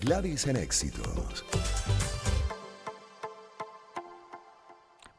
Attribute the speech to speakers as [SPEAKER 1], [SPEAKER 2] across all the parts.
[SPEAKER 1] Gladys en Éxitos.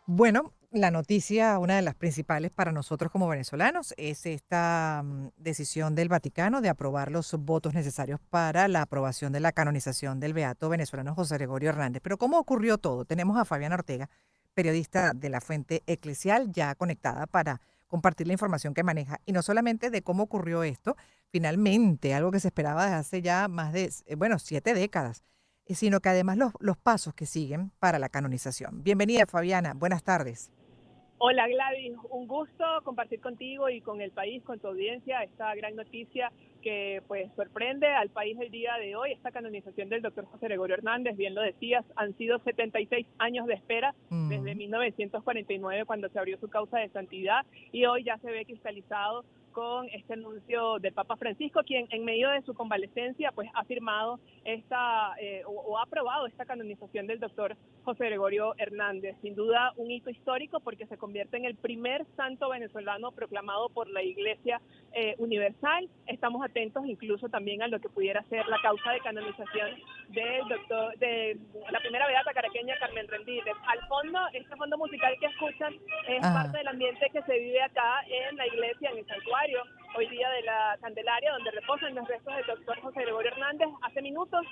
[SPEAKER 2] Bueno, la noticia, una de las principales para nosotros como venezolanos, es esta decisión del Vaticano de aprobar los votos necesarios para la aprobación de la canonización del beato venezolano José Gregorio Hernández. Pero ¿cómo ocurrió todo? Tenemos a Fabiana Ortega, periodista de la Fuente Eclesial, ya conectada para compartir la información que maneja. Y no solamente de cómo ocurrió esto, finalmente, algo que se esperaba desde hace ya más de, 7 décadas, sino que además los pasos que siguen para la canonización. Bienvenida, Fabiana. Buenas tardes.
[SPEAKER 3] Hola Gladys, un gusto compartir contigo y con el país, con tu audiencia, esta gran noticia que pues sorprende al país el día de hoy, esta canonización del doctor José Gregorio Hernández. Bien lo decías, han sido 76 años de espera desde
[SPEAKER 2] Mm.
[SPEAKER 3] 1949 cuando se abrió su causa de santidad y hoy ya se ve cristalizado con este anuncio del Papa Francisco, quien en medio de su convalecencia pues ha firmado o ha aprobado esta canonización del doctor José Gregorio Hernández. Sin duda un hito histórico porque se convierte en el primer santo venezolano proclamado por la Iglesia Universal. Estamos atentos incluso también a lo que pudiera ser la causa de canonización de la primera beata caraqueña Carmen Rendírez. Al fondo, este fondo musical que escuchan es parte
[SPEAKER 2] Ajá.
[SPEAKER 3] del ambiente que se vive acá en la iglesia, en el santuario, hoy día de la Candelaria, donde reposan los restos del doctor José Gregorio Hernández. Hace minutos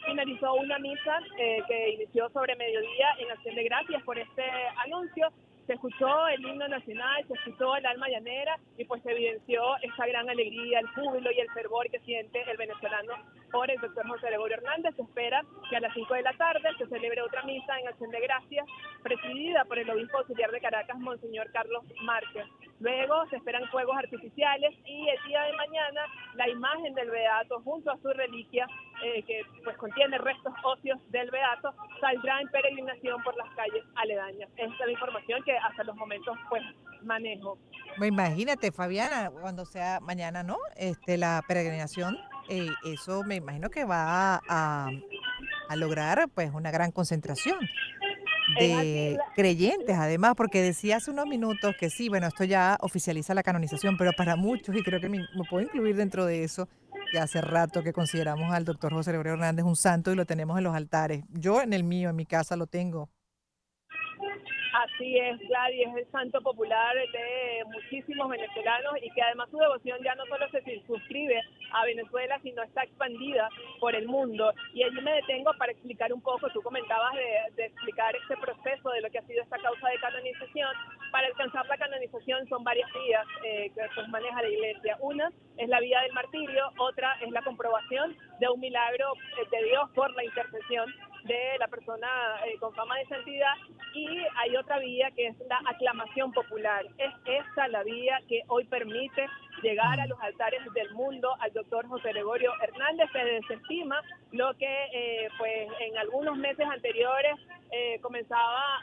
[SPEAKER 3] finalizó una misa que inició sobre mediodía en acción de gracias por este anuncio. Se escuchó el himno nacional, se escuchó el alma llanera y pues se evidenció esa gran alegría, el júbilo y el fervor que siente el venezolano por el doctor José Gregorio Hernández. Se espera que a las 5 de la tarde se celebre otra misa en acción de gracias presidida por el obispo auxiliar de Caracas, Monseñor Carlos Márquez. Luego se esperan fuegos artificiales y el día de mañana la imagen del beato junto a su reliquia que pues contiene restos óseos del beato saldrá en peregrinación por las calles aledañas. Esta es la información que hasta los momentos pues manejo.
[SPEAKER 2] Imagínate, Fabiana, cuando sea mañana, ¿no? La peregrinación, eso me imagino que va a lograr pues una gran concentración
[SPEAKER 3] Es así,
[SPEAKER 2] de creyentes, además, porque decía hace unos minutos que sí, bueno, esto ya oficializa la canonización, pero para muchos, y creo que me puedo incluir dentro de eso, ya hace rato que consideramos al doctor José Gregorio Hernández un santo y lo tenemos en los altares. Yo en el mío, en mi casa lo tengo.
[SPEAKER 3] Así es, Gladys, es el santo popular de muchísimos venezolanos y que además su devoción ya no solo se circunscribe a Venezuela, sino está expandida por el mundo. Y allí me detengo para explicar un poco, tú comentabas de explicar este proceso de lo que ha sido esta causa de canonización. Para alcanzar la canonización son varias vías que pues maneja la Iglesia. Una es la vía del martirio, otra es la comprobación de un milagro de Dios por la intercesión de la persona con fama de santidad, y hay otra vía que es la aclamación popular. Es esta la vía que hoy permite llegar a
[SPEAKER 2] Mm.
[SPEAKER 3] los altares del mundo al doctor José Gregorio Hernández. Se desestima lo que pues en algunos meses anteriores comenzaba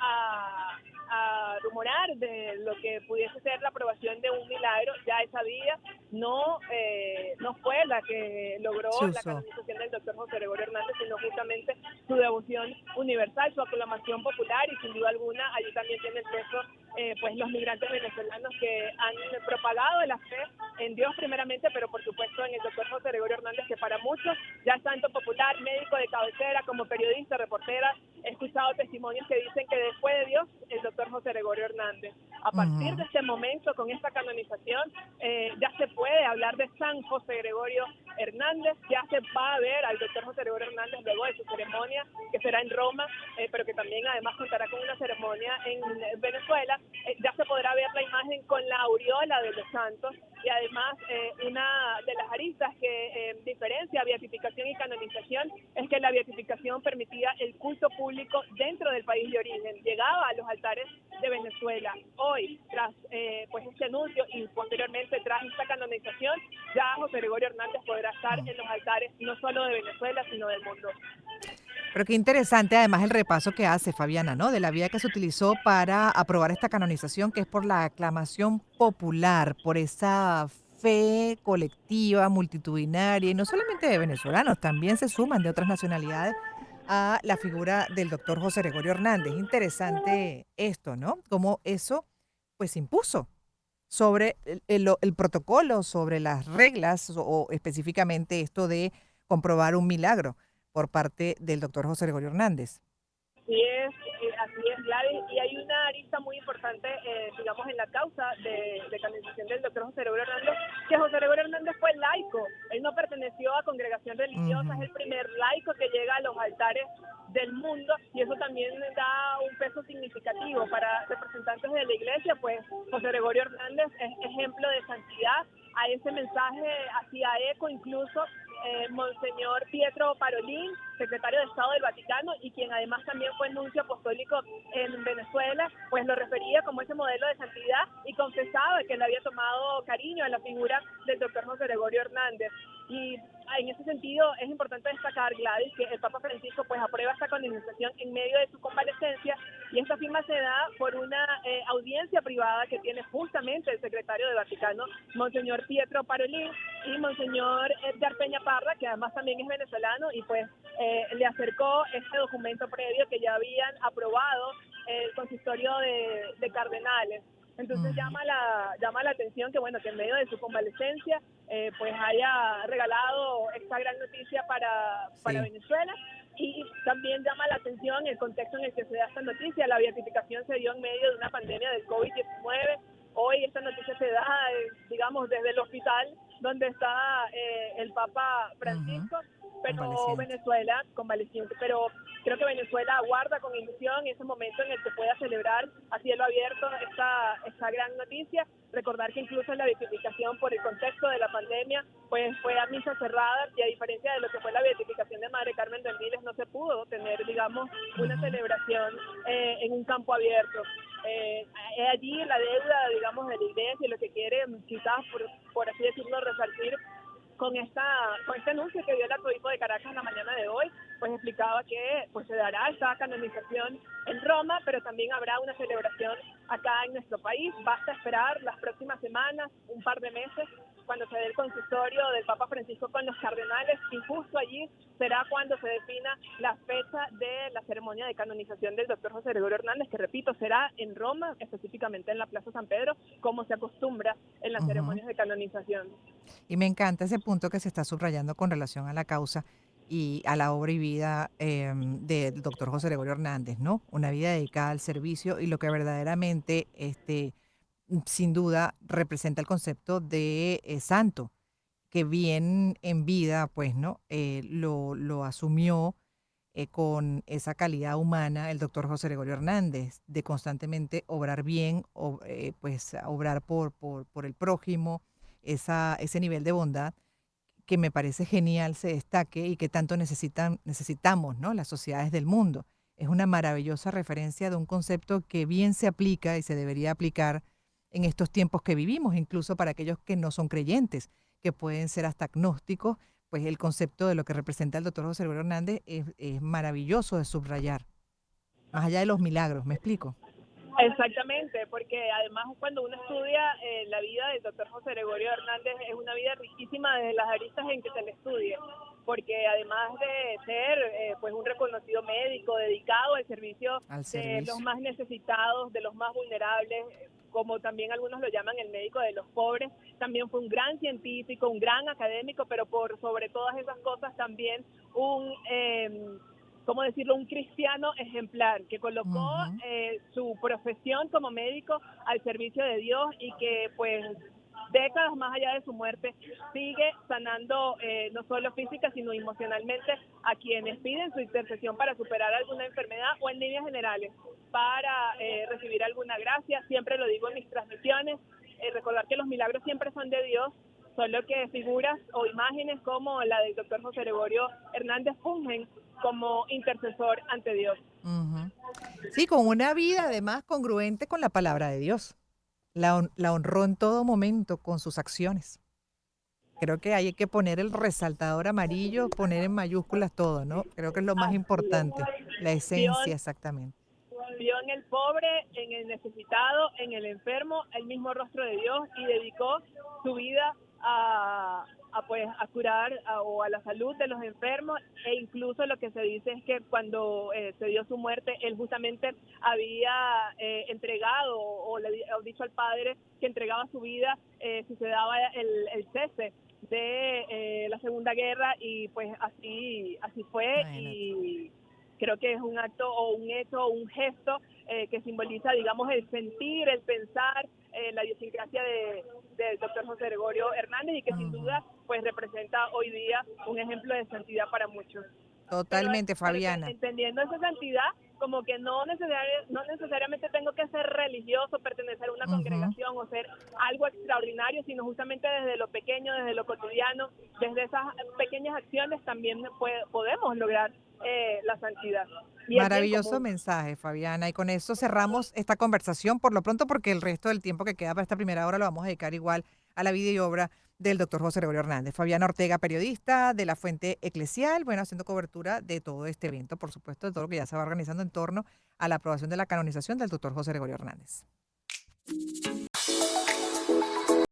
[SPEAKER 3] a rumorar de lo que pudiese ser la aprobación de un milagro. Ya esa vía no fue la que logró
[SPEAKER 2] Se
[SPEAKER 3] la
[SPEAKER 2] usó.
[SPEAKER 3] canonización del doctor José Gregorio Hernández, sino justamente su devoción universal, su aclamación popular, y sin duda alguna allí también tiene el peso pues los migrantes venezolanos que han propagado la fe en Dios primeramente, pero por supuesto en el doctor José Gregorio Hernández, que para muchos ya es santo popular, médico de cabecera, como periodista, reportera. He escuchado testimonios que dicen que después de Dios, el doctor José Gregorio Hernández. A partir de
[SPEAKER 2] Ujú.
[SPEAKER 3] este momento, con esta canonización, ya se puede hablar de San José Gregorio Hernández. Ya se va a ver al doctor José Gregorio Hernández luego de su ceremonia, que será en Roma, pero que también además contará con una ceremonia en Venezuela. Ya se podrá ver la imagen con la aureola de los santos, y además una de las aristas que diferencia beatificación y canonización es que la beatificación permitía el culto público dentro del país de origen, llegaba a los altares de Venezuela. Hoy, tras pues este anuncio y posteriormente tras esta canonización, ya José Gregorio Hernández podrá estar
[SPEAKER 2] Mm.
[SPEAKER 3] en los altares no solo de Venezuela, sino del mundo.
[SPEAKER 2] Pero qué interesante además el repaso que hace Fabiana, ¿no? De la vía que se utilizó para aprobar esta canonización, que es por la aclamación popular, por esa fe colectiva, multitudinaria, y no solamente de venezolanos, también se suman de otras nacionalidades a la figura del doctor José Gregorio Hernández. Interesante esto, ¿no? Cómo eso, pues, se impuso sobre el protocolo, sobre las reglas o específicamente esto de comprobar un milagro. por parte del doctor José Gregorio Hernández.
[SPEAKER 3] Así es, Gladys, y hay una arista muy importante, digamos, en la causa de canonización del doctor José Gregorio Hernández, que José Gregorio Hernández fue laico, él no perteneció a congregación religiosa, es el primer laico que llega a los altares del mundo, y eso también da un peso significativo para representantes de la iglesia, pues José Gregorio Hernández es ejemplo de santidad. A ese mensaje hacía eco incluso Monseñor Pietro Parolin, secretario de Estado del Vaticano y quien además también fue nuncio apostólico en Venezuela, pues lo refería como ese modelo de santidad y confesaba que le había tomado cariño a la figura del doctor José Gregorio Hernández. Y en ese sentido es importante destacar, Gladys, que el Papa Francisco pues aprueba esta canonización en medio de su convalecencia, y esta firma se da por una audiencia privada que tiene justamente el secretario del Vaticano, Monseñor Pietro Parolin, y Monseñor Edgar Peña Parra, que además también es venezolano, y pues le acercó este documento previo que ya habían aprobado el consistorio de cardenales. Entonces llama la atención que bueno, que en medio de su convalecencia pues haya regalado esta gran noticia para Venezuela. Y también llama la atención el contexto en el que se da esta noticia. La beatificación se dio en medio de una pandemia del COVID-19. Hoy esta noticia se da, digamos, desde el hospital donde está el Papa Francisco, pero Venezuela, convaleciente, pero creo que Venezuela aguarda con ilusión ese momento en el que pueda celebrar a cielo abierto esta gran noticia. Recordar que incluso la beatificación por el contexto de la pandemia pues fue a misa cerrada, y a diferencia de lo que fue la beatificación de Madre Carmen de Miles, no se pudo tener, digamos, una celebración en un campo abierto. Es allí la deuda, digamos, de la iglesia, y lo que quiere quizás, por así decirlo, resarcir con este anuncio que dio el arzobispo de Caracas la mañana de hoy, pues explicaba que pues se dará esta canonización en Roma, pero también habrá una celebración acá en nuestro país. Basta esperar las próximas semanas, un par de meses, cuando se dé el consistorio del Papa Francisco con los cardenales, y justo allí será cuando se defina la fecha de la ceremonia de canonización del doctor José Gregorio Hernández, que repito, será en Roma, específicamente en la Plaza San Pedro, como se acostumbra en las ceremonias de canonización.
[SPEAKER 2] Y me encanta ese punto que se está subrayando con relación a la causa y a la obra y vida del doctor José Gregorio Hernández, ¿no? Una vida dedicada al servicio y lo que verdaderamente, sin duda, representa el concepto de santo, que bien en vida, pues, ¿no? Lo asumió con esa calidad humana el doctor José Gregorio Hernández, de constantemente obrar bien, pues obrar por el prójimo, ese nivel de bondad que me parece genial se destaque y que tanto necesitamos, ¿no? Las sociedades del mundo. Es una maravillosa referencia de un concepto que bien se aplica y se debería aplicar en estos tiempos que vivimos, incluso para aquellos que no son creyentes, que pueden ser hasta agnósticos, pues el concepto de lo que representa el doctor José Gregorio Hernández es maravilloso de subrayar, más allá de los milagros, ¿me explico?
[SPEAKER 3] Exactamente, porque además cuando uno estudia la vida del doctor José Gregorio Hernández, es una vida riquísima desde las aristas en que se le estudie, porque además de ser pues un reconocido médico dedicado al servicio
[SPEAKER 2] Al
[SPEAKER 3] de los
[SPEAKER 2] servicio.
[SPEAKER 3] más necesitados, de los más vulnerables, como también algunos lo llaman el médico de los pobres, también fue un gran científico, un gran académico, pero por sobre todas esas cosas también un ¿cómo decirlo?, un cristiano ejemplar que colocó
[SPEAKER 2] Ujú.
[SPEAKER 3] su profesión como médico al servicio de Dios, y que pues décadas más allá de su muerte sigue sanando no solo física sino emocionalmente a quienes piden su intercesión para superar alguna enfermedad, o en líneas generales para recibir alguna gracia. Siempre lo digo en mis transmisiones, recordar que los milagros siempre son de Dios, solo que figuras o imágenes como la del doctor José Gregorio Hernández fungen como intercesor ante Dios.
[SPEAKER 2] Ujú. Sí, con una vida además congruente con la palabra de Dios. La honró en todo momento con sus acciones. Creo que hay que poner el resaltador amarillo, poner en mayúsculas todo, ¿no? Creo que es lo más
[SPEAKER 3] Así
[SPEAKER 2] importante, la
[SPEAKER 3] es.
[SPEAKER 2] esencia exactamente.
[SPEAKER 3] Vio en el pobre, en el necesitado, en el enfermo, el mismo rostro de Dios, y dedicó su vida a curar o a la salud de los enfermos. E incluso lo que se dice es que cuando se dio su muerte, él justamente había entregado o le había dicho al Padre que entregaba su vida si se daba el cese de la Segunda Guerra, y pues así fue.
[SPEAKER 2] Imagínate.
[SPEAKER 3] Y creo que es un acto o un hecho o un gesto que simboliza, digamos, el sentir, el pensar, la idiosincrasia del doctor José Gregorio Hernández, y que sin
[SPEAKER 2] Ujú.
[SPEAKER 3] duda pues representa hoy día un ejemplo de santidad para muchos.
[SPEAKER 2] Totalmente,
[SPEAKER 3] Pero que
[SPEAKER 2] Fabiana.
[SPEAKER 3] entendiendo esa santidad, como que no necesariamente tengo que ser religioso, pertenecer a una
[SPEAKER 2] Ujú.
[SPEAKER 3] congregación o ser algo extraordinario, sino justamente desde lo pequeño, desde lo cotidiano, desde esas pequeñas acciones también podemos lograr la santidad y el bien
[SPEAKER 2] Maravilloso
[SPEAKER 3] común.
[SPEAKER 2] mensaje, Fabiana. Y con eso cerramos esta conversación por lo pronto, porque el resto del tiempo que queda para esta primera hora lo vamos a dedicar igual a la vida y obra del doctor José Gregorio Hernández. Fabiana Ortega, periodista de la Fuente Eclesial, bueno, haciendo cobertura de todo este evento, por supuesto, de todo lo que ya se va organizando en torno a la aprobación de la canonización del doctor José Gregorio Hernández.